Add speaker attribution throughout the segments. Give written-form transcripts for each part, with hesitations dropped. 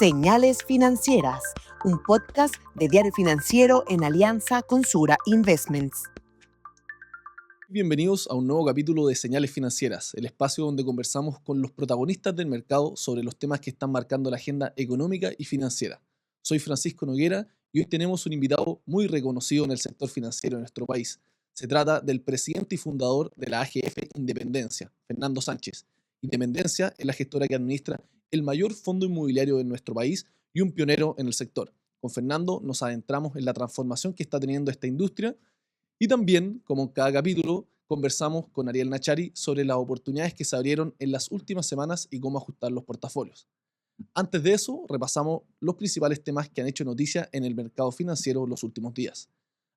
Speaker 1: Señales Financieras, un podcast de Diario Financiero en alianza con Sura Investments.
Speaker 2: Bienvenidos a un nuevo capítulo de Señales Financieras, el espacio donde conversamos con los protagonistas del mercado sobre los temas que están marcando la agenda económica y financiera. Soy Francisco Noguera y hoy tenemos un invitado muy reconocido en el sector financiero de nuestro país. Se trata del presidente y fundador de la AGF Independencia, Fernando Sánchez. Independencia es la gestora que administra el mayor fondo inmobiliario de nuestro país y un pionero en el sector. Con Fernando nos adentramos en la transformación que está teniendo esta industria. Y también, como en cada capítulo, conversamos con Ariel Nachari sobre las oportunidades que se abrieron en las últimas semanas y cómo ajustar los portafolios. Antes de eso, repasamos los principales temas que han hecho noticia en el mercado financiero los últimos días.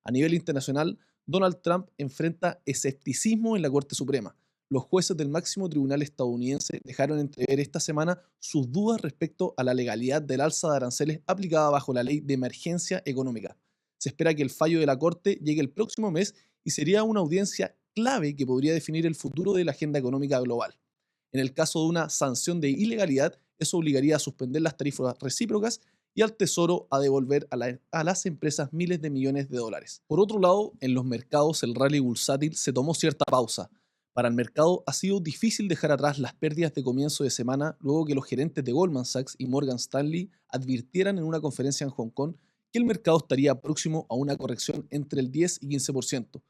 Speaker 2: A nivel internacional, Donald Trump enfrenta escepticismo en la Corte Suprema. Los jueces del máximo tribunal estadounidense dejaron entrever esta semana sus dudas respecto a la legalidad del alza de aranceles aplicada bajo la ley de emergencia económica. Se espera que el fallo de la Corte llegue el próximo mes y sería una audiencia clave que podría definir el futuro de la agenda económica global. En el caso de una sanción de ilegalidad, eso obligaría a suspender las tarifas recíprocas y al Tesoro a devolver a las empresas miles de millones de dólares. Por otro lado, en los mercados el rally bursátil se tomó cierta pausa. Para el mercado ha sido difícil dejar atrás las pérdidas de comienzo de semana luego que los gerentes de Goldman Sachs y Morgan Stanley advirtieran en una conferencia en Hong Kong que el mercado estaría próximo a una corrección entre el 10 y 15%.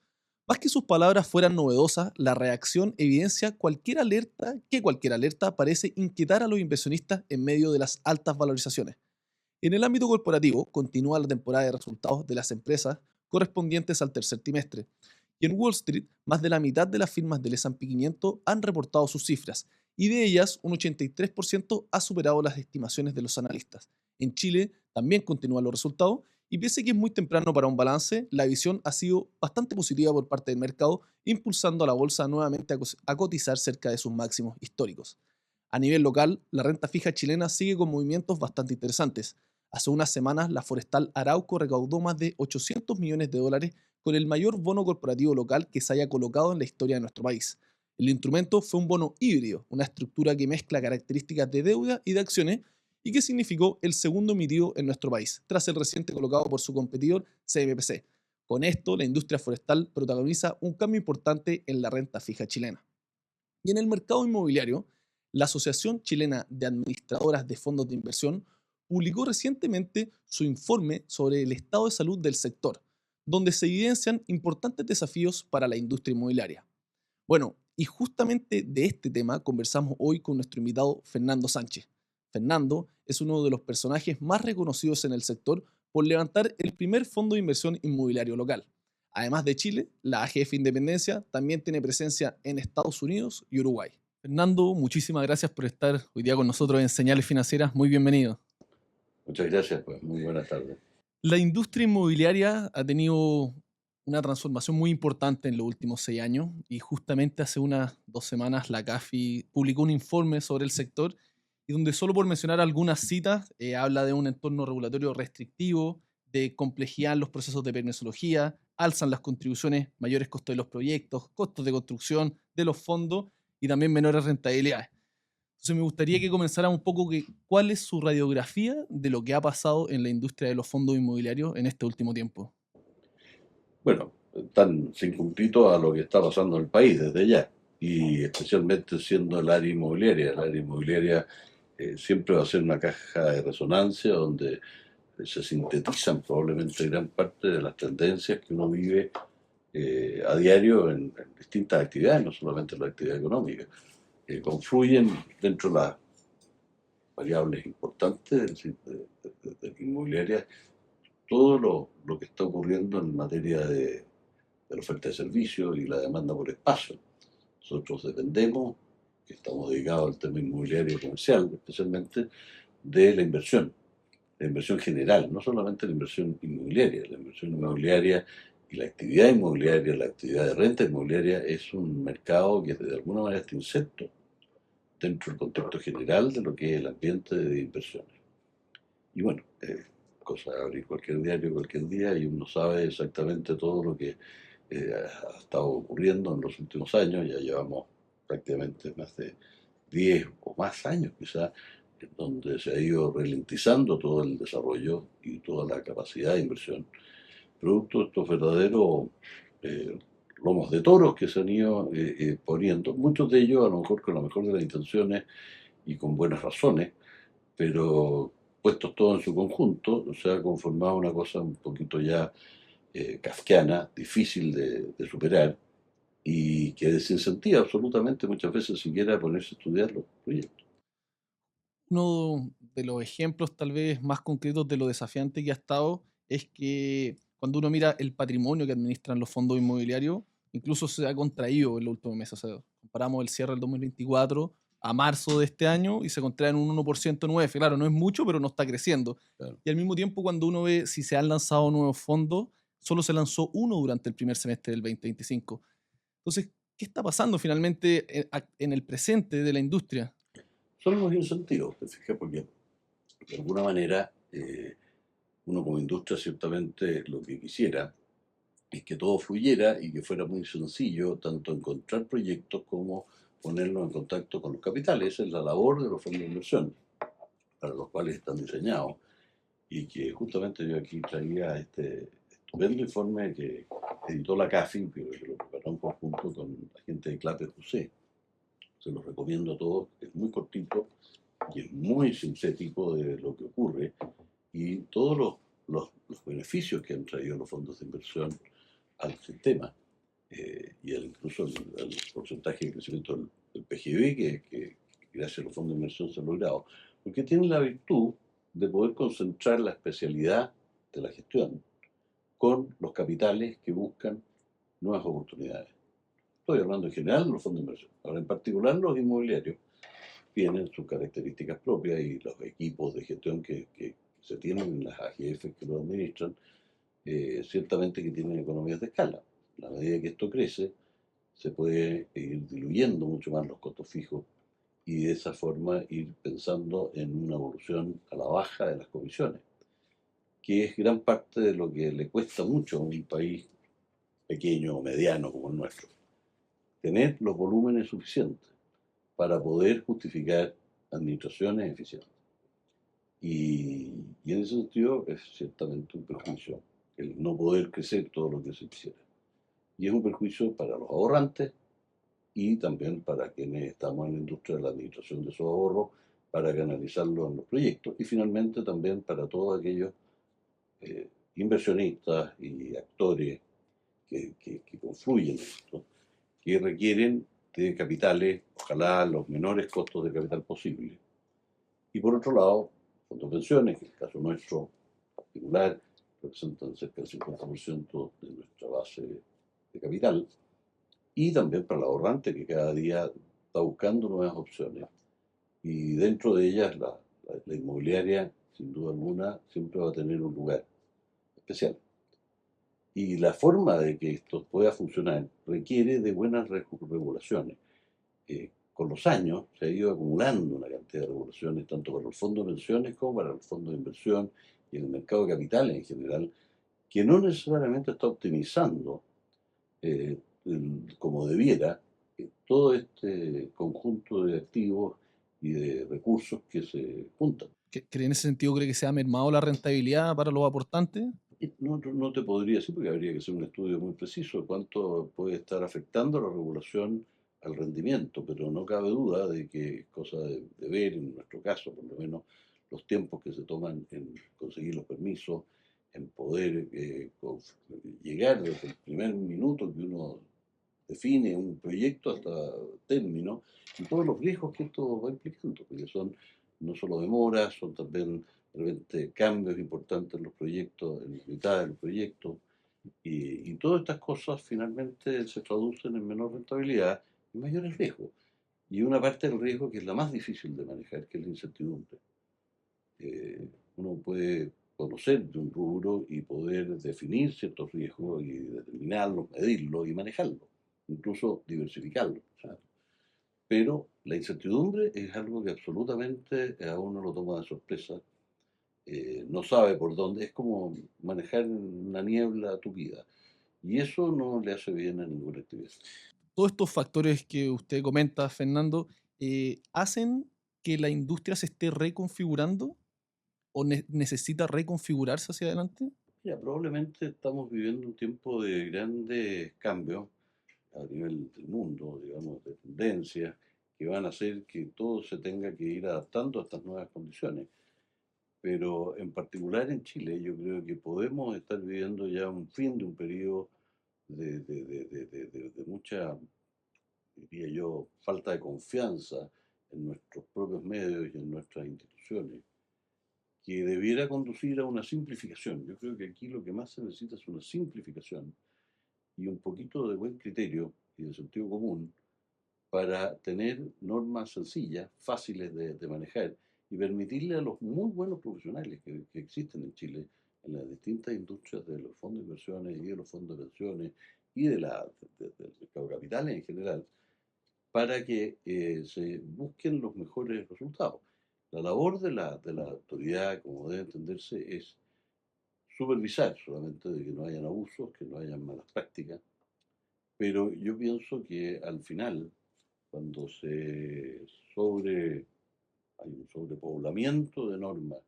Speaker 2: Más que sus palabras fueran novedosas, la reacción evidencia cualquier alerta parece inquietar a los inversionistas en medio de las altas valorizaciones. En el ámbito corporativo, continúa la temporada de resultados de las empresas correspondientes al tercer trimestre. Y en Wall Street, más de la mitad de las firmas del S&P 500 han reportado sus cifras, y de ellas un 83% ha superado las estimaciones de los analistas. En Chile también continúan los resultados, y pese a que es muy temprano para un balance, la visión ha sido bastante positiva por parte del mercado, impulsando a la bolsa nuevamente a cotizar cerca de sus máximos históricos. A nivel local, la renta fija chilena sigue con movimientos bastante interesantes. Hace unas semanas, la Forestal Arauco recaudó más de 800 millones de dólares con el mayor bono corporativo local que se haya colocado en la historia de nuestro país. El instrumento fue un bono híbrido, una estructura que mezcla características de deuda y de acciones y que significó el segundo emitido en nuestro país, tras el reciente colocado por su competidor CMPC. Con esto, la industria forestal protagoniza un cambio importante en la renta fija chilena. Y en el mercado inmobiliario, la Asociación Chilena de Administradoras de Fondos de Inversión publicó recientemente su informe sobre el estado de salud del sector, donde se evidencian importantes desafíos para la industria inmobiliaria. Bueno, y justamente de este tema conversamos hoy con nuestro invitado Fernando Sánchez. Fernando es uno de los personajes más reconocidos en el sector por levantar el primer fondo de inversión inmobiliario local. Además de Chile, la AGF Independencia también tiene presencia en Estados Unidos y Uruguay. Fernando, muchísimas gracias por estar hoy día con nosotros en Señales Financieras. Muy bienvenido.
Speaker 3: Muchas gracias, pues muy buenas tardes.
Speaker 2: La industria inmobiliaria ha tenido una transformación muy importante en los últimos 6 años y justamente hace unas 2 semanas la CAFI publicó un informe sobre el sector y donde solo por mencionar algunas citas habla de un entorno regulatorio restrictivo, de complejidad en los procesos de permisología, alzan las contribuciones, mayores costos de los proyectos, costos de construcción de los fondos y también menores rentabilidades. Entonces me gustaría que comenzara un poco cuál es su radiografía de lo que ha pasado en la industria de los fondos inmobiliarios en este último tiempo.
Speaker 3: Bueno, están circunscritos a lo que está pasando en el país desde ya, y especialmente siendo el área inmobiliaria. El área inmobiliaria siempre va a ser una caja de resonancia donde se sintetizan probablemente gran parte de las tendencias que uno vive a diario en distintas actividades, no solamente en la actividad económica. Confluyen dentro de las variables importantes de la inmobiliaria todo lo que está ocurriendo en materia de la oferta de servicios y la demanda por espacio. Nosotros dependemos, que estamos dedicados al tema inmobiliario comercial, especialmente de la inversión general, no solamente la inversión inmobiliaria y la actividad inmobiliaria, la actividad de renta inmobiliaria es un mercado que de alguna manera está inserto dentro del contexto general de lo que es el ambiente de inversiones. Y bueno, cosa de abrir cualquier diario cualquier día y uno sabe exactamente todo lo que ha estado ocurriendo en los últimos años. Ya llevamos prácticamente más de 10 o más años quizás en donde se ha ido ralentizando todo el desarrollo y toda la capacidad de inversión, producto de estos verdaderos eh, lomos de toros que se han ido poniendo, muchos de ellos a lo mejor con la mejor de las intenciones y con buenas razones, pero puestos todos en su conjunto, se ha conformado una cosa un poquito ya kafkiana, difícil de superar y que desincentiva absolutamente muchas veces siquiera ponerse a estudiar los proyectos.
Speaker 2: Uno de los ejemplos tal vez más concretos de lo desafiante que ha estado es que cuando uno mira el patrimonio que administran los fondos inmobiliarios, incluso se ha contraído en los últimos meses. O sea, comparamos el cierre del 2024 a marzo de este año y se contrae en un 1% nuevo. Claro, no es mucho, pero no está creciendo.
Speaker 3: Claro.
Speaker 2: Y al mismo tiempo, cuando uno ve si se han lanzado nuevos fondos, solo se lanzó uno durante el primer semestre del 2025. Entonces, ¿qué está pasando finalmente en el presente de la industria?
Speaker 3: Son los incentivos, te fijas, porque de alguna manera uno como industria ciertamente lo que quisiera es que todo fluyera y que fuera muy sencillo tanto encontrar proyectos como ponerlos en contacto con los capitales. Esa es la labor de los fondos de inversión, para los cuales están diseñados. Y que justamente yo aquí traía este estupendo informe que editó la CAFI, que lo preparó en conjunto con la gente de Clape José. Se los recomiendo a todos, es muy cortito y es muy sintético de lo que ocurre y todos los beneficios que han traído los fondos de inversión al sistema y incluso el porcentaje de crecimiento del PGB que gracias a los fondos de inversión se ha logrado. Porque tienen la virtud de poder concentrar la especialidad de la gestión con los capitales que buscan nuevas oportunidades. Estoy hablando en general de los fondos de inversión. Ahora, en particular, los inmobiliarios tienen sus características propias y los equipos de gestión que se tienen en las AGF que lo administran, ciertamente que tienen economías de escala. A la medida que esto crece, se puede ir diluyendo mucho más los costos fijos y de esa forma ir pensando en una evolución a la baja de las comisiones, que es gran parte de lo que le cuesta mucho a un país pequeño o mediano como el nuestro, tener los volúmenes suficientes para poder justificar administraciones eficientes. Y en ese sentido es ciertamente un perjuicio el no poder crecer todo lo que se quisiera. Y es un perjuicio para los ahorrantes y también para quienes estamos en la industria de la administración de esos ahorros para canalizarlos en los proyectos y finalmente también para todos aquellos inversionistas y actores que confluyen en esto, que requieren de capitales, ojalá los menores costos de capital posible. Y por otro lado, fondos de pensiones, que en el caso nuestro particular representan cerca del 50% de nuestra base de capital, y también para el ahorrante que cada día está buscando nuevas opciones. Y dentro de ellas la inmobiliaria, sin duda alguna, siempre va a tener un lugar especial. Y la forma de que esto pueda funcionar requiere de buenas regulaciones. Con los años se ha ido acumulando una cantidad de regulaciones, tanto para los fondos de pensiones como para los fondos de inversión y en el mercado de capitales en general, que no necesariamente está optimizando eh, como debiera todo este conjunto de activos y de recursos que se juntan.
Speaker 2: ¿Que en ese sentido cree que se ha mermado la rentabilidad para los aportantes?
Speaker 3: Y no te podría decir, porque habría que hacer un estudio muy preciso de cuánto puede estar afectando la regulación al rendimiento, pero no cabe duda de que es cosa de ver, en nuestro caso, por lo menos, los tiempos que se toman en conseguir los permisos, en poder llegar desde el primer minuto que uno define un proyecto hasta término, y todos los riesgos que esto va implicando, porque son no solo demoras, son también de repente cambios importantes en los proyectos, en la mitad del proyecto, y todas estas cosas finalmente se traducen en menor rentabilidad y mayores riesgos. Y una parte del riesgo que es la más difícil de manejar, que es la incertidumbre. Uno puede conocer de un rubro y poder definir ciertos riesgos y determinarlos, medirlos y manejarlos, incluso diversificarlos. ¿Sabes? Pero la incertidumbre es algo que absolutamente a uno lo toma de sorpresa, no sabe por dónde, es como manejar una niebla tupida. Y eso no le hace bien a ninguna actividad.
Speaker 2: Todos estos factores que usted comenta, Fernando, hacen que la industria se esté reconfigurando o necesita reconfigurarse hacia adelante?
Speaker 3: Ya, probablemente estamos viviendo un tiempo de grandes cambios a nivel del mundo, digamos, de tendencias, que van a hacer que todo se tenga que ir adaptando a estas nuevas condiciones. Pero en particular en Chile, yo creo que podemos estar viviendo ya un fin de un periodo de mucha, diría yo, falta de confianza en nuestros propios medios y en nuestras instituciones, que debiera conducir a una simplificación. Yo creo que aquí lo que más se necesita es una simplificación y un poquito de buen criterio y de sentido común para tener normas sencillas, fáciles de manejar y permitirle a los muy buenos profesionales que existen en Chile, en las distintas industrias de los fondos de inversiones y de los fondos de pensiones y del mercado de capitales en general, para que se busquen los mejores resultados. La labor de la autoridad, como debe entenderse, es supervisar solamente de que no hayan abusos, que no hayan malas prácticas, pero yo pienso que al final, cuando hay un sobrepoblamiento de normas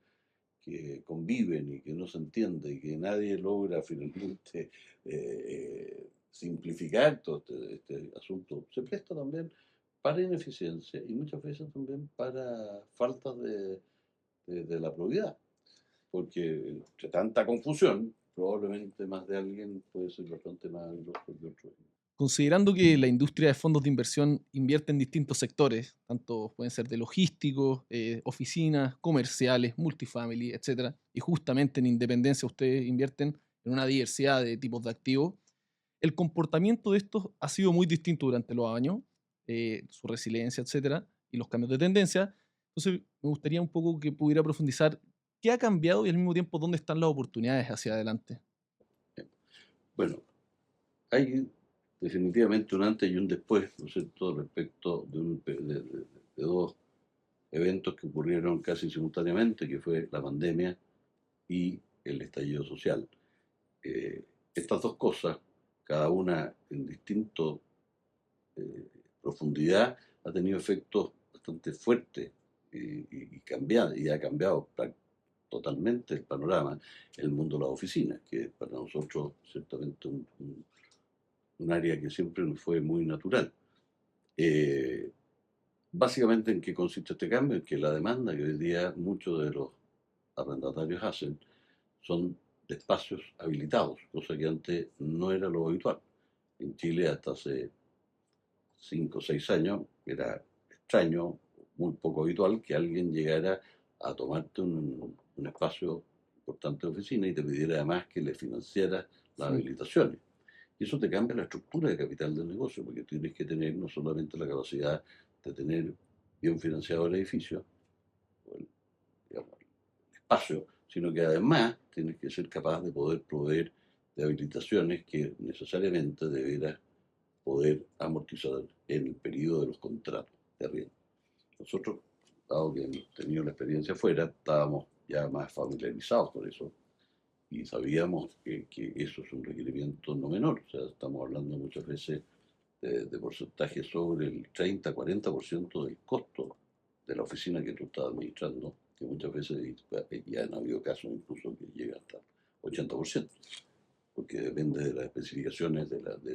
Speaker 3: que conviven y que no se entiende y que nadie logra finalmente simplificar todo este asunto, se presta también para ineficiencia y muchas veces también para faltas de la probidad, porque entre tanta confusión, probablemente más de alguien puede ser bastante más grosso que otro.
Speaker 2: Considerando que la industria de fondos de inversión invierte en distintos sectores, tanto pueden ser de logísticos, oficinas, comerciales, multifamily, etcétera, y justamente en Independencia ustedes invierten en una diversidad de tipos de activos, el comportamiento de estos ha sido muy distinto durante los años, su resiliencia, etcétera, y los cambios de tendencia. Entonces, me gustaría un poco que pudiera profundizar qué ha cambiado y al mismo tiempo dónde están las oportunidades hacia adelante.
Speaker 3: Bueno, hay definitivamente un antes y un después, ¿no es cierto?, respecto de dos eventos que ocurrieron casi simultáneamente, que fue la pandemia y el estallido social. Estas dos cosas, cada una en distinto profundidad, ha tenido efectos bastante fuertes y ha cambiado totalmente el panorama, el mundo de las oficinas, que es para nosotros ciertamente un área que siempre nos fue muy natural. Eh, Básicamente, ¿en qué consiste este cambio? En que la demanda que hoy día muchos de los arrendatarios hacen son de espacios habilitados, cosa que antes no era lo habitual. En Chile hasta hace 5 o 6 años era extraño, muy poco habitual que alguien llegara a tomarte un espacio importante de oficina y te pidiera además que le financiaras las
Speaker 2: Sí.
Speaker 3: habilitaciones. Y eso te cambia la estructura de capital del negocio, porque tienes que tener no solamente la capacidad de tener bien financiado el edificio, o digamos, el espacio, sino que además tienes que ser capaz de poder proveer de habilitaciones que necesariamente deberás poder amortizar en el periodo de los contratos de arriendo. Nosotros, dado que hemos tenido la experiencia afuera, estábamos ya más familiarizados con eso y sabíamos que eso es un requerimiento no menor. O sea, estamos hablando muchas veces de porcentaje sobre el 30-40% del costo de la oficina que tú estás administrando, que muchas veces ya han habido casos incluso que llega hasta 80%, porque depende de las especificaciones de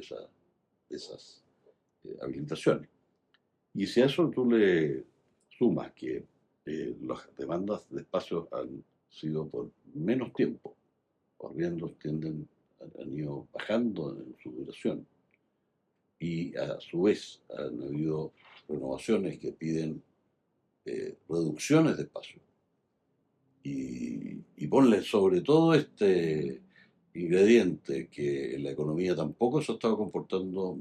Speaker 3: esas habilitaciones. Y si a eso tú le sumas que las demandas de espacios han sido por menos tiempo, los arriendos han ido bajando en su duración, y a su vez han habido renovaciones que piden reducciones de espacio. Y ponle sobre todo este ingrediente que la economía tampoco se ha estado comportando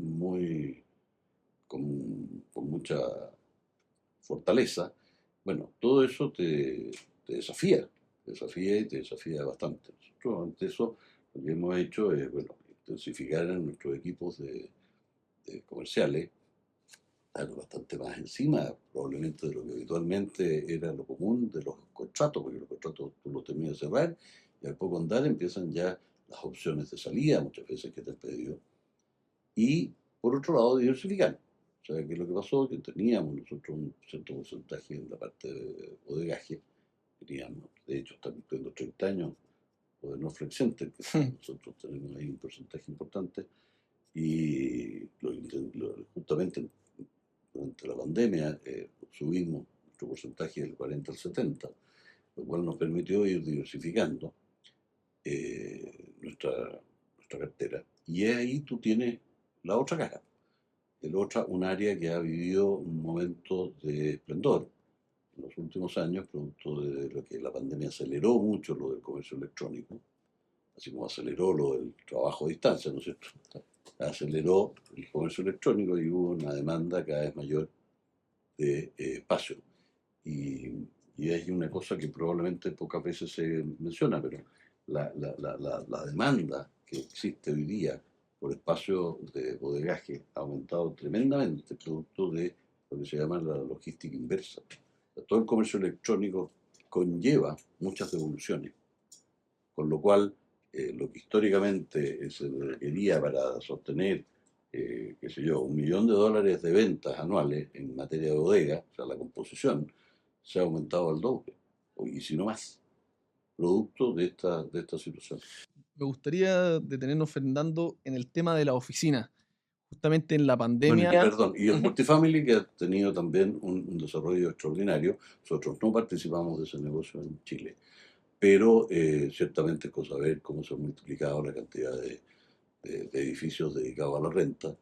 Speaker 3: con mucha fortaleza. Bueno, todo eso te desafía y te desafía bastante. Nosotros ante eso lo que hemos hecho es, bueno, intensificar en nuestros equipos de comerciales, estar bastante más encima, probablemente de lo que habitualmente era lo común de los contratos, porque los contratos tú los terminas de cerrar y al poco andar empiezan ya las opciones de salida, muchas veces que te han pedido. Y por otro lado, diversificar. O sea, que lo que pasó es que teníamos nosotros un cierto porcentaje en la parte de bodegaje, teníamos, de hecho, están cumpliendo 30 años, o de no Center, que nosotros tenemos ahí un porcentaje importante, y justamente durante la pandemia subimos nuestro porcentaje del 40 al 70, lo cual nos permitió ir diversificando nuestra cartera. Y ahí tú tienes la otra cara, un área que ha vivido un momento de esplendor en los últimos años, producto de lo que la pandemia aceleró mucho lo del comercio electrónico, así como aceleró lo del trabajo a distancia, ¿no es cierto? Aceleró el comercio electrónico y hubo una demanda cada vez mayor de espacio. Y, y hay una cosa que probablemente pocas veces se menciona, pero la demanda que existe hoy día por espacio de bodegaje ha aumentado tremendamente, producto de lo que se llama la logística inversa. Todo el comercio electrónico conlleva muchas devoluciones, con lo cual lo que históricamente se requería para sostener, qué sé yo, $1.000.000 de ventas anuales en materia de bodega, o sea, la composición, se ha aumentado al doble, y si no más, producto de esta situación.
Speaker 2: Me gustaría detenernos, Fernando, en el tema de la oficina. Justamente en la
Speaker 3: Bueno,
Speaker 2: pandemia.
Speaker 3: perdón, y el
Speaker 2: Ujú.
Speaker 3: multifamily, que ha tenido también un desarrollo extraordinario. Nosotros no participamos de ese negocio en Chile, pero ciertamente es cosa ver cómo se ha multiplicado la cantidad de edificios dedicados a la renta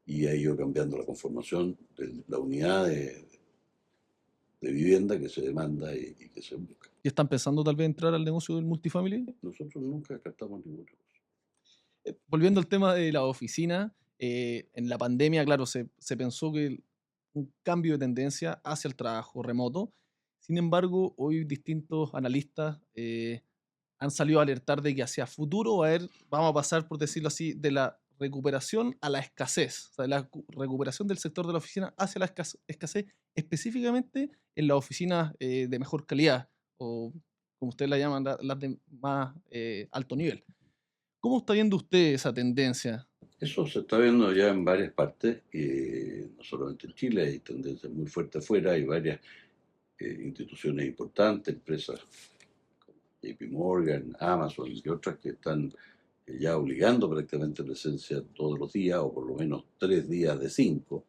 Speaker 3: y ha ido cambiando la conformación de la unidad de vivienda que se demanda y que se busca.
Speaker 2: ¿Y están pensando tal vez entrar al negocio del multifamily?
Speaker 3: Nosotros nunca descartamos ninguna cosa.
Speaker 2: Volviendo al tema de la oficina, en la pandemia, claro, se pensó que un cambio de tendencia hacia el trabajo remoto. Sin embargo, hoy distintos analistas han salido a alertar de que hacia futuro vamos a pasar, por decirlo así, de la recuperación a la escasez, o sea, de la recuperación del sector de la oficina hacia la escasez, específicamente en las oficinas de mejor calidad, o como ustedes la llaman, las de más alto nivel. ¿Cómo está viendo usted esa tendencia?
Speaker 3: Eso se está viendo ya en varias partes, no solamente en Chile, hay tendencias muy fuertes afuera, hay varias instituciones importantes, empresas como JP Morgan, Amazon y otras que están ya obligando prácticamente presencia todos los días, o por lo menos 3 días de 5,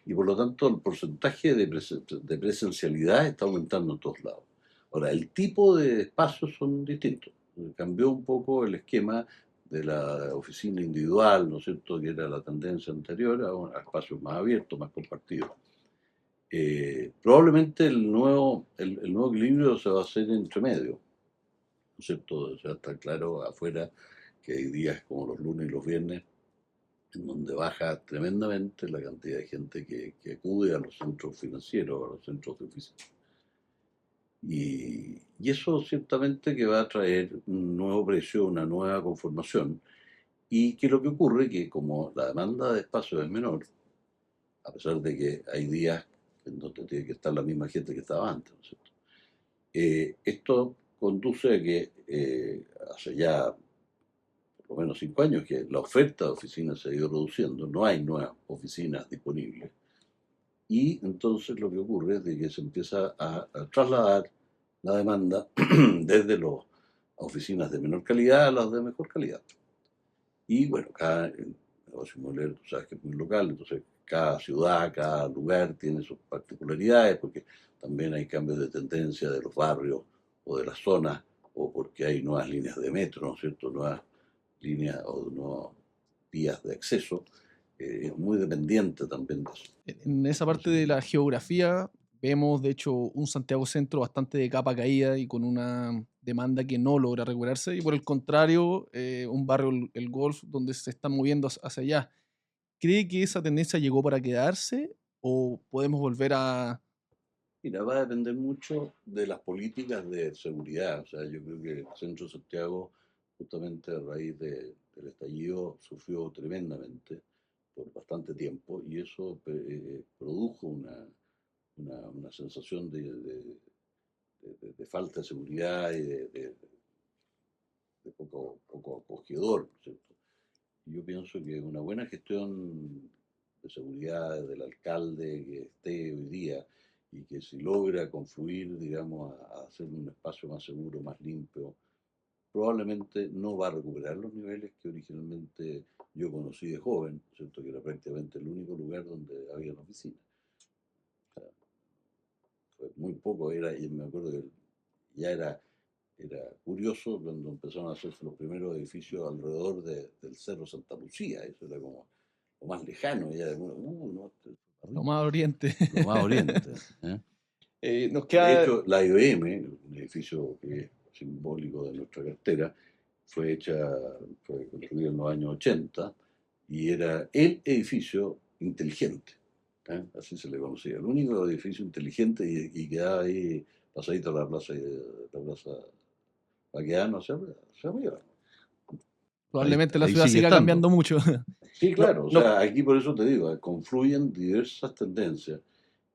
Speaker 3: y por lo tanto el porcentaje de presencialidad está aumentando en todos lados. Ahora, el tipo de espacios son distintos. Cambió un poco el esquema de la oficina individual, ¿no es cierto?, que era la tendencia anterior, a espacios más abiertos, más compartidos. Probablemente el nuevo equilibrio se va a hacer entre medio, ¿no es cierto? Ya está claro afuera que hay días como los lunes y los viernes en donde baja tremendamente la cantidad de gente que acude a los centros financieros, a los centros de oficina. Y eso ciertamente que va a traer un nuevo precio, una nueva conformación, y que lo que ocurre que como la demanda de espacio es menor, a pesar de que hay días en donde tiene que estar la misma gente que estaba antes, ¿no es cierto? Esto conduce a que hace ya por lo menos 5 años que la oferta de oficinas se ha ido reduciendo, no hay nuevas oficinas disponibles. Y entonces lo que ocurre es de que se empieza a trasladar la demanda desde las oficinas de menor calidad a las de mejor calidad. Y bueno, cada negocio inmobiliario, tú sabes que es muy local, entonces cada ciudad, cada lugar tiene sus particularidades, porque también hay cambios de tendencia de los barrios o de las zonas, o porque hay nuevas líneas de metro, ¿no es cierto?, nuevas líneas o nuevas vías de acceso. Es muy dependiente también de eso.
Speaker 2: En esa parte de la geografía vemos, de hecho, un Santiago Centro bastante de capa caída y con una demanda que no logra recuperarse, y por el contrario, un barrio, el Golf, donde se está moviendo hacia allá. ¿Cree que esa tendencia llegó para quedarse o podemos volver a...
Speaker 3: Mira, va a depender mucho de las políticas de seguridad. O sea, yo creo que el centro de Santiago, justamente a raíz del estallido, sufrió tremendamente por bastante tiempo y eso produjo una sensación de falta de seguridad y de poco acogedor, ¿cierto? Y yo pienso que una buena gestión de seguridad del alcalde que esté hoy día y que si logra confluir, digamos, a hacer un espacio más seguro, más limpio, probablemente no va a recuperar los niveles que originalmente yo conocí de joven, ¿cierto? Que era prácticamente el único lugar donde había una oficina. O sea, fue muy poco, y me acuerdo que ya era curioso cuando empezaron a hacerse los primeros edificios alrededor del Cerro Santa Lucía, eso era como lo más lejano, ya de no, esto es
Speaker 2: Lo
Speaker 3: arriba,
Speaker 2: más oriente.
Speaker 3: lo más oriente. ¿Eh?
Speaker 2: Nos
Speaker 3: De
Speaker 2: queda...
Speaker 3: hecho, la IBM, un edificio que es simbólico de nuestra cartera, fue construido en los años 80 y era el edificio inteligente, ¿eh? Así se le conocía, el único edificio inteligente y quedaba ahí pasadito a la plaza Baqueano hacia arriba.
Speaker 2: Probablemente la
Speaker 3: Ahí
Speaker 2: ciudad
Speaker 3: sigue
Speaker 2: siga
Speaker 3: estando.
Speaker 2: cambiando mucho.
Speaker 3: Sí,
Speaker 2: No,
Speaker 3: claro, o
Speaker 2: no,
Speaker 3: sea, aquí por eso te digo, confluyen diversas tendencias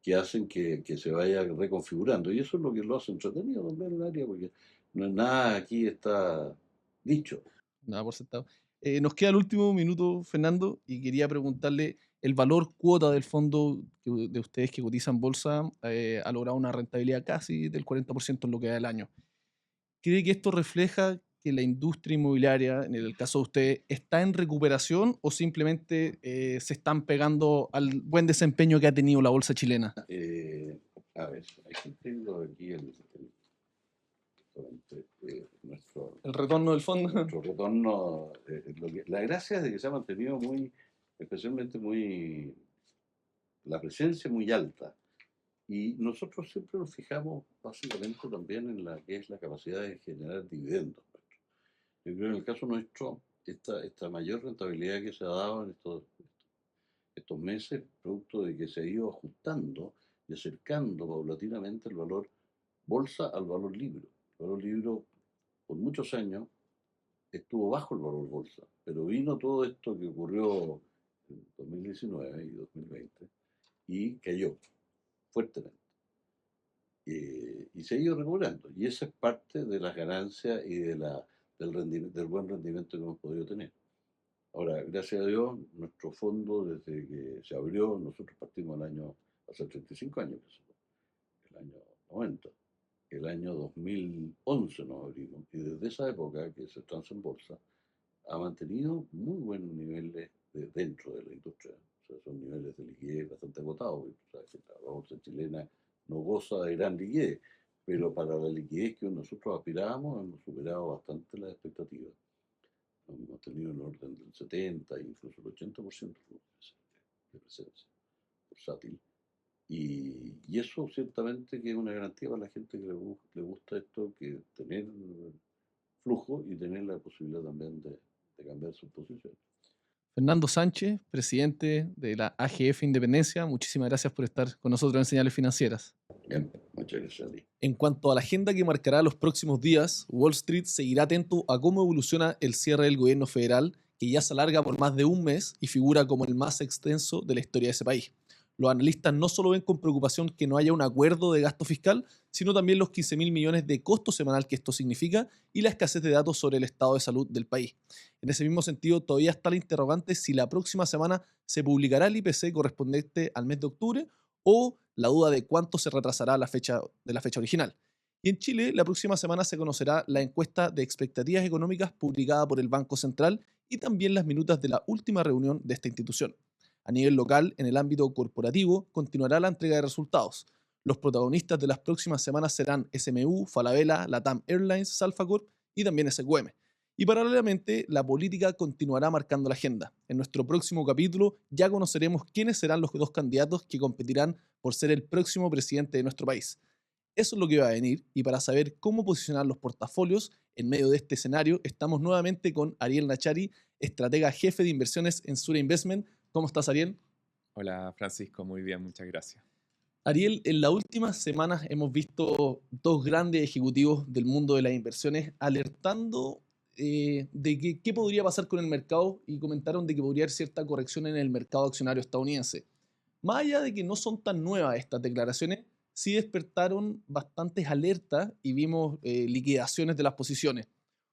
Speaker 3: que hacen que se vaya reconfigurando. Y eso es lo que lo hace entretenido también el área, porque no es nada aquí está dicho.
Speaker 2: nada por sentado. Nos queda el último minuto, Fernando, y quería preguntarle, el valor cuota del fondo de ustedes que cotizan bolsa ha logrado una rentabilidad casi del 40% en lo que da del año. ¿Cree que esto refleja que la industria inmobiliaria, en el caso de usted, está en recuperación o simplemente se están pegando al buen desempeño que ha tenido la bolsa chilena?
Speaker 3: A ver, aquí tengo aquí nuestro,
Speaker 2: El retorno del fondo.
Speaker 3: nuestro retorno. La gracia es de que se ha mantenido especialmente la presencia muy alta. Y nosotros siempre nos fijamos básicamente también en la que es la capacidad de generar dividendos. Yo creo que en el caso nuestro, esta mayor rentabilidad que se ha dado en estos meses, producto de que se ha ido ajustando y acercando paulatinamente el valor bolsa al valor libro. El valor libro por muchos años estuvo bajo el valor bolsa, pero vino todo esto que ocurrió en 2019 y 2020 y cayó fuertemente. Y se ha ido recuperando. Y esa es parte de las ganancias y del buen rendimiento que hemos podido tener. Ahora, gracias a Dios, nuestro fondo, desde que se abrió, nosotros partimos hace 35 años, el año 90. El año 2011 nos abrimos y desde esa época que se transa en bolsa, ha mantenido muy buenos niveles dentro de la industria. O sea, son niveles de liquidez bastante agotados. O sea, que la bolsa chilena no goza de gran liquidez, pero para la liquidez que nosotros aspirábamos hemos superado bastante las expectativas. Hemos tenido en orden del 70, incluso el 80% de presencia bursátil. Y eso ciertamente que es una garantía para la gente que le gusta esto, que tener flujo y tener la posibilidad también de cambiar sus posiciones.
Speaker 2: Fernando Sánchez, presidente de la AGF Independencia, muchísimas gracias por estar con nosotros en Señales Financieras.
Speaker 3: Bien, muchas gracias a ti.
Speaker 2: En cuanto a la agenda que marcará los próximos días, Wall Street seguirá atento a cómo evoluciona el cierre del gobierno federal, que ya se alarga por más de un mes y figura como el más extenso de la historia de ese país. Los analistas no solo ven con preocupación que no haya un acuerdo de gasto fiscal, sino también los 15.000 millones de costo semanal que esto significa y la escasez de datos sobre el estado de salud del país. En ese mismo sentido, todavía está la interrogante si la próxima semana se publicará el IPC correspondiente al mes de octubre o la duda de cuánto se retrasará la fecha original. Y en Chile, la próxima semana se conocerá la encuesta de expectativas económicas publicada por el Banco Central y también las minutas de la última reunión de esta institución. A nivel local, en el ámbito corporativo, continuará la entrega de resultados. Los protagonistas de las próximas semanas serán SMU, Falabella, Latam Airlines, Salfacorp y también SQM. Y paralelamente, la política continuará marcando la agenda. En nuestro próximo capítulo ya conoceremos quiénes serán los dos candidatos que competirán por ser el próximo presidente de nuestro país. Eso es lo que va a venir, y para saber cómo posicionar los portafolios en medio de este escenario, estamos nuevamente con Ariel Nachari, estratega jefe de inversiones en Sura Investment. ¿Cómo estás, Ariel?
Speaker 4: Hola Francisco, muy bien, muchas gracias.
Speaker 2: Ariel, en las últimas semanas hemos visto dos grandes ejecutivos del mundo de las inversiones alertando de que qué podría pasar con el mercado y comentaron de que podría haber cierta corrección en el mercado accionario estadounidense. Más allá de que no son tan nuevas estas declaraciones, sí despertaron bastantes alertas y vimos liquidaciones de las posiciones.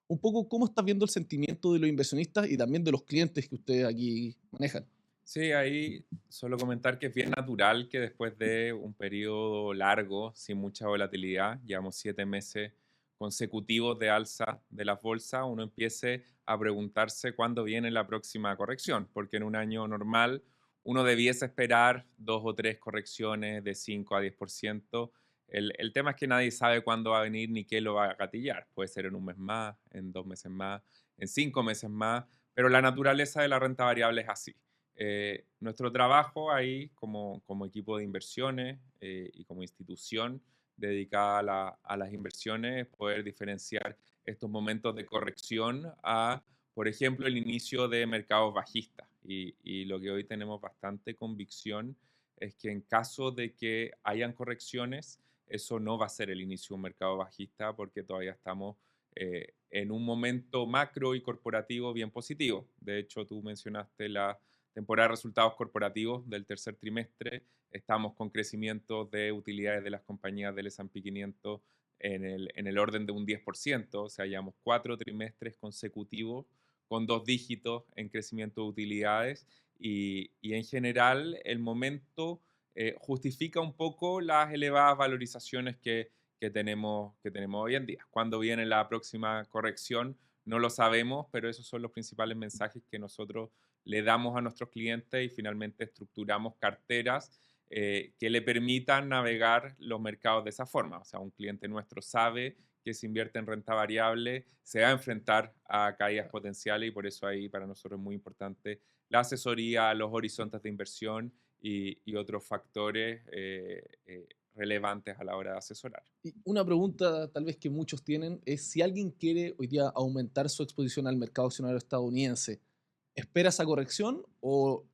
Speaker 2: Un poco, ¿cómo estás viendo el sentimiento de los inversionistas y también de los clientes que ustedes aquí manejan?
Speaker 4: Sí, ahí solo comentar que es bien natural que después de un periodo largo, sin mucha volatilidad, llevamos 7 meses consecutivos de alza de las bolsas, uno empiece a preguntarse cuándo viene la próxima corrección, porque en un año normal uno debiese esperar 2 o 3 correcciones de 5 a 10%. El tema es que nadie sabe cuándo va a venir ni qué lo va a gatillar. Puede ser en un mes más, en 2 meses más, en 5 meses más, pero la naturaleza de la renta variable es así. Nuestro trabajo ahí como equipo de inversiones y como institución dedicada a las inversiones es poder diferenciar estos momentos de corrección a, por ejemplo, el inicio de mercados bajistas. Y lo que hoy tenemos bastante convicción es que en caso de que hayan correcciones, eso no va a ser el inicio de un mercado bajista porque todavía estamos en un momento macro y corporativo bien positivo. De hecho, tú mencionaste la temporada de resultados corporativos del tercer trimestre. Estamos con crecimientos de utilidades de las compañías del S&P 500 en el orden de un 10%, o sea, llevamos 4 trimestres consecutivos con 2 dígitos en crecimiento de utilidades y en general el momento justifica un poco las elevadas valorizaciones que tenemos hoy en día. ¿Cuándo viene la próxima corrección? No lo sabemos, pero esos son los principales mensajes que nosotros le damos a nuestros clientes y finalmente estructuramos carteras que le permitan navegar los mercados de esa forma. O sea, un cliente nuestro sabe que si invierte en renta variable se va a enfrentar a caídas potenciales y por eso ahí para nosotros es muy importante la asesoría, los horizontes de inversión y otros factores relevantes a la hora de asesorar.
Speaker 2: Y una pregunta tal vez que muchos tienen es si alguien quiere hoy día aumentar su exposición al mercado accionario estadounidense, ¿espera esa corrección o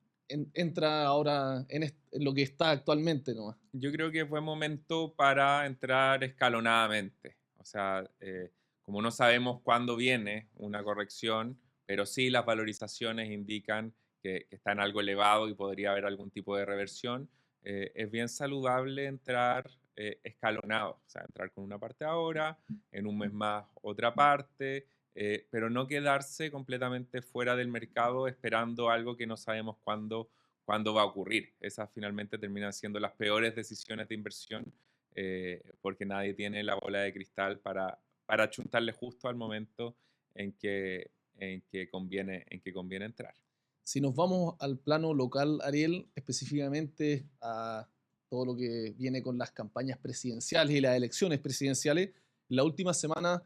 Speaker 2: entra ahora en lo que está actualmente nomás?
Speaker 4: Yo creo que fue momento para entrar escalonadamente. O sea, como no sabemos cuándo viene una corrección, pero sí las valorizaciones indican que está en algo elevado y podría haber algún tipo de reversión, es bien saludable entrar escalonado. O sea, entrar con una parte ahora, en un mes más otra parte, pero no quedarse completamente fuera del mercado esperando algo que no sabemos cuándo va a ocurrir. Esas finalmente terminan siendo las peores decisiones de inversión porque nadie tiene la bola de cristal para achuntarle justo al momento en que conviene entrar.
Speaker 2: Si nos vamos al plano local, Ariel, específicamente a todo lo que viene con las campañas presidenciales y las elecciones presidenciales, la última semana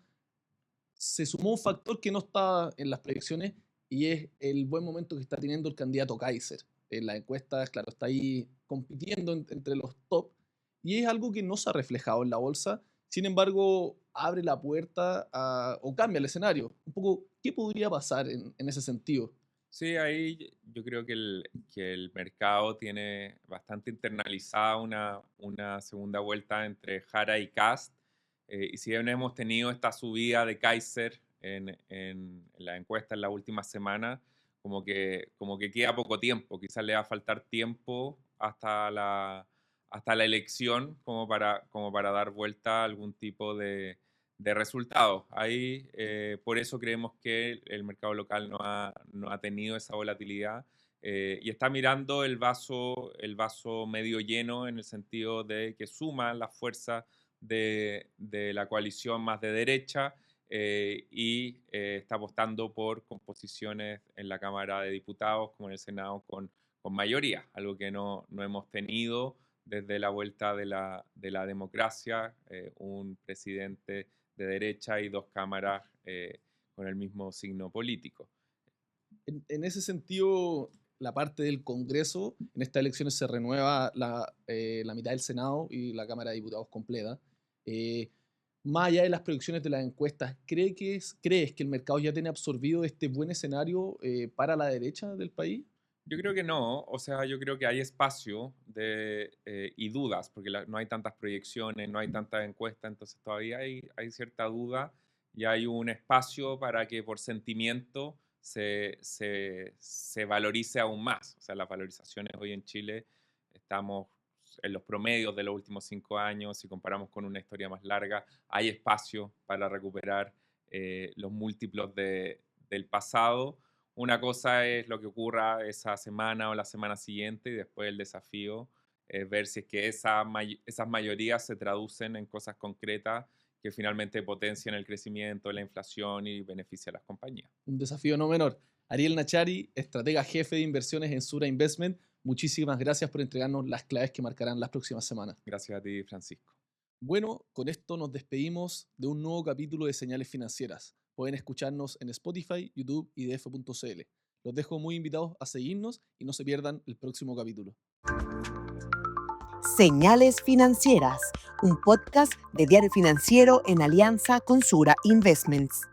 Speaker 2: se sumó un factor que no estaba en las predicciones y es el buen momento que está teniendo el candidato Kaiser. En las encuestas, claro, está ahí compitiendo entre los top y es algo que no se ha reflejado en la bolsa. Sin embargo, abre la puerta o cambia el escenario. Un poco, ¿qué podría pasar en ese sentido?
Speaker 4: Sí, ahí yo creo que el mercado tiene bastante internalizada una segunda vuelta entre Jara y Kast. Y si bien hemos tenido esta subida de Kaiser en la encuesta en la última semana, como que queda poco tiempo. Quizás le va a faltar tiempo hasta la elección como para dar vuelta a algún tipo de resultados. Ahí, por eso creemos que el mercado local no ha tenido esa volatilidad y está mirando el vaso medio lleno en el sentido de que suma la fuerza de la coalición más de derecha y está apostando por composiciones en la Cámara de Diputados como en el Senado con mayoría, algo que no hemos tenido desde la vuelta de la democracia, un presidente de derecha y 2 cámaras con el mismo signo político.
Speaker 2: En ese sentido, la parte del Congreso, en estas elecciones se renueva la mitad del Senado y la Cámara de Diputados completa. Eh, Más allá de las predicciones de las encuestas, ¿crees que el mercado ya tiene absorbido este buen escenario para la derecha del país?
Speaker 4: Yo creo que no, o sea, yo creo que hay espacio y dudas, porque no hay tantas proyecciones, no hay tantas encuestas, entonces todavía hay cierta duda y hay un espacio para que por sentimiento se valorice aún más. O sea, las valorizaciones hoy en Chile estamos en los promedios de los últimos 5 años, si comparamos con una historia más larga, hay espacio para recuperar los múltiplos del pasado una cosa es lo que ocurra esa semana o la semana siguiente y después el desafío es ver si es que esas mayorías se traducen en cosas concretas que finalmente potencian el crecimiento, la inflación y benefician a las compañías.
Speaker 2: Un desafío no menor. Ariel Nachari, estratega jefe de inversiones en Sura Investment, muchísimas gracias por entregarnos las claves que marcarán las próximas semanas.
Speaker 4: Gracias a ti, Francisco.
Speaker 2: Bueno, con esto nos despedimos de un nuevo capítulo de Señales Financieras. Pueden escucharnos en Spotify, YouTube y df.cl. Los dejo muy invitados a seguirnos y no se pierdan el próximo capítulo.
Speaker 1: Señales Financieras, un podcast de Diario Financiero en alianza con Sura Investments.